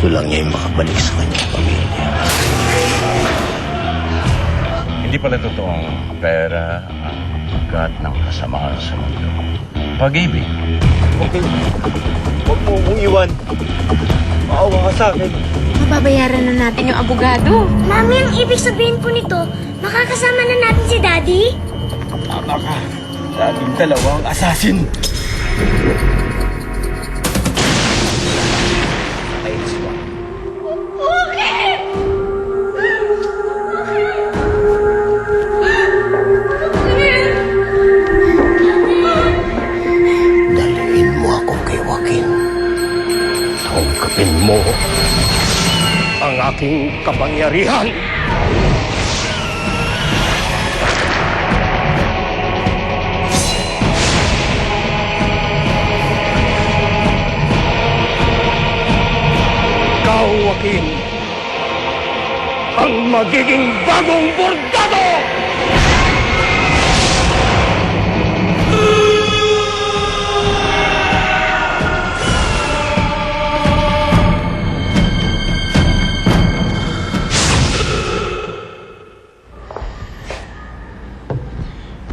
gusto lang niya yung makabalik sa kanyang pamilya. Hindi pala totoong pera ang ugat ng kasamaan sa mundo. Pag-ibig. Okay. Huwag mo kong iwan. Maawa ka sa akin. Mababayaran na natin yung abogado. Mami, ang ibig sabihin po nito, makakasama na natin si Daddy? Tama ka. Sa ating dalawang assassin. Ayos ba? Dalhin mo ako kay Joaquin. Tungkapin mo ang aking kapangyarihan. Ikaw, Joaquin, ang magiging bagong bordado!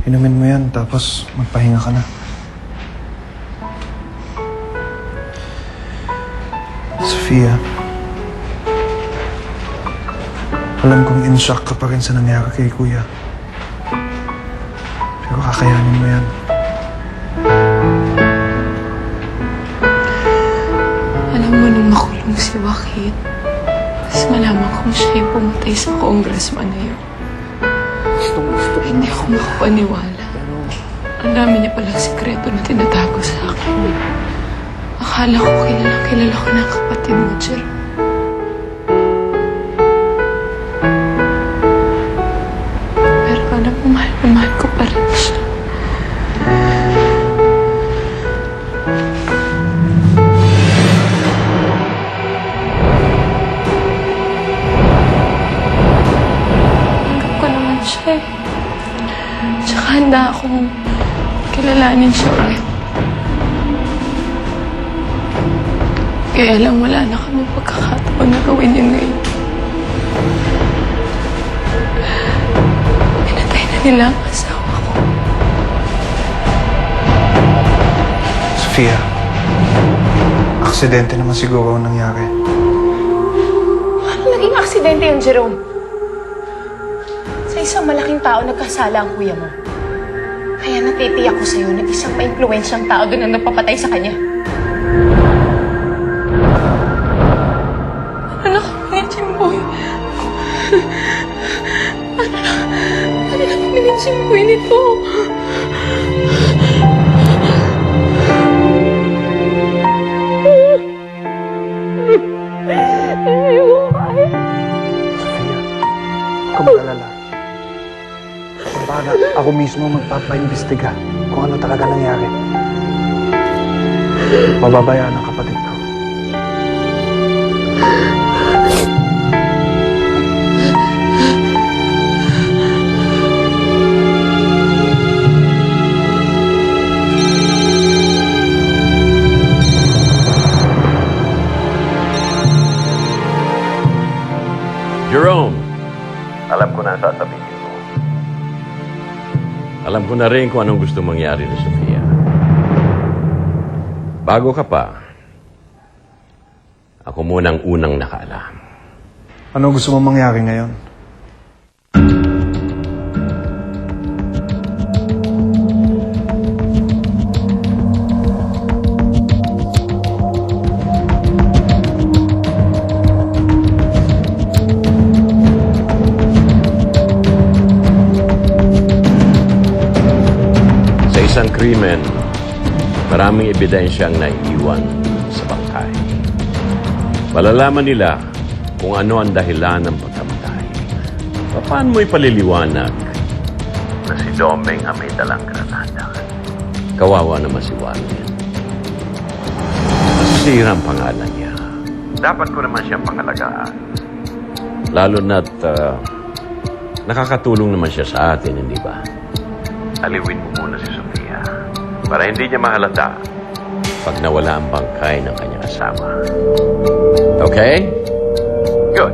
Inumin mo yan, tapos magpahinga ka na. Sofia, alam kong in-shock ka pa rin sa nangyari kay Kuya. Pero kakayanin mo yan. Alam mo nung makulong si Joaquin, tapos malaman kong siya yung pumatay sa congressman na yun. Hindi ako makapaniwala. Ang dami niya palang sikreto na tinatago sa akin. Akala ko kilala ko ng kapatid mo, Jerome. Pero alam mo, mahal ko pa rin siya. Tanggap ko naman siya eh. Tsaka handa akong kilalanin siya ulit. Kaya lang wala na kami pagkakataon na gawin yun ngayon. Pinatay na nila ang asawa ko. Sofia, aksidente naman siguro ang nangyari. Ano naging aksidente yun, Jerome? Sa isang malaking tao nagkasala ang kuya mo. Kaya natitiyak ko sa'yo na isang ma-impluwensyang tao doon ang nagpapatay sa kanya. Ano kami ni Jimboy? Ano na kami ni Jimboy nito? Sofia, huwag ka mag-alala. Para ako mismo magpapaimbestiga kung ano talaga nangyari. Mababayaan ang kapatid ko. Jerome, alam ko na ang sasabihin mo. Alam ko na rin kung anong gusto mangyari ni Sofia. Bago ka pa, ako munang unang nakaalam. Ano gusto mo mangyari ngayon? Sa isang krimen, maraming ebidensya ang naiiwan sa bangkay. Malalaman nila kung ano ang dahilan ng pagkamatay. Paano mo ipaliliwanag na si Domeng ang may dalang granada? Kawawa naman si Walden. Masisira ang pangalan niya. Dapat ko naman siyang pangalagaan. Lalo na't nakakatulong naman siya sa atin, hindi ba? Aliwin mo muna si Sofia para hindi niya mahalata pag nawala ang bangkay ng kanyang asawa. Okay? Good.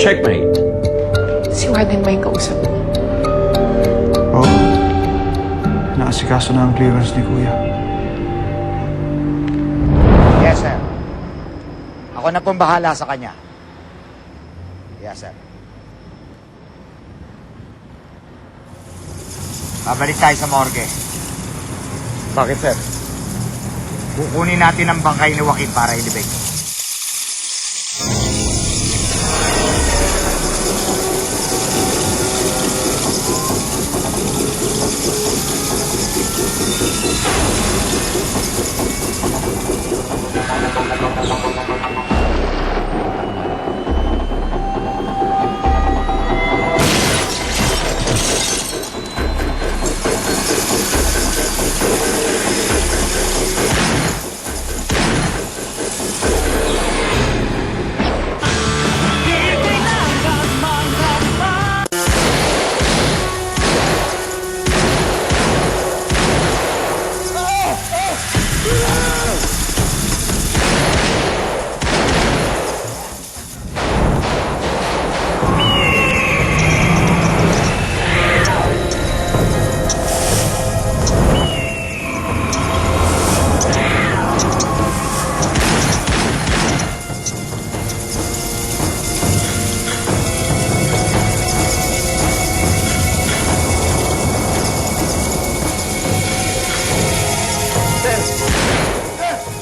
Checkmate. Si Warden may kausap mo. Oo. Naasikaso na ang clearance ni Kuya. Yes, sir. Ako na pong bahala sa kanya. Yes, sir. Babalik tayo sa morgue. Bakit, sir? Kukunin natin ang bangkay ni Joaquin para ilibig.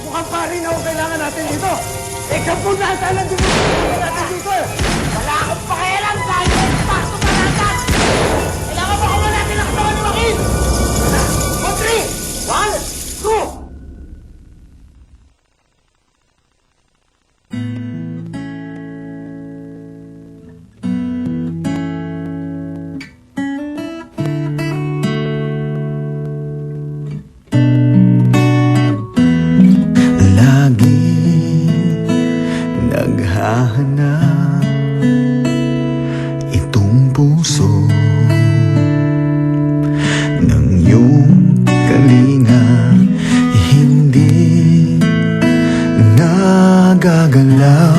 Mukhang pari na ang kailangan natin dito. Eh, kapunan sana din natin dito eh. Wala akong pakialam kahit may pasok na natin. Kailangan pa kuha natin ang katawan ni Joaquin. 1, 3, 1, 2. Naghahanap itong puso ng iyong kalinga, hindi nagagalaw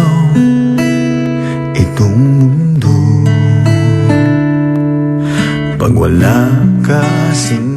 itong mundo pag wala kasing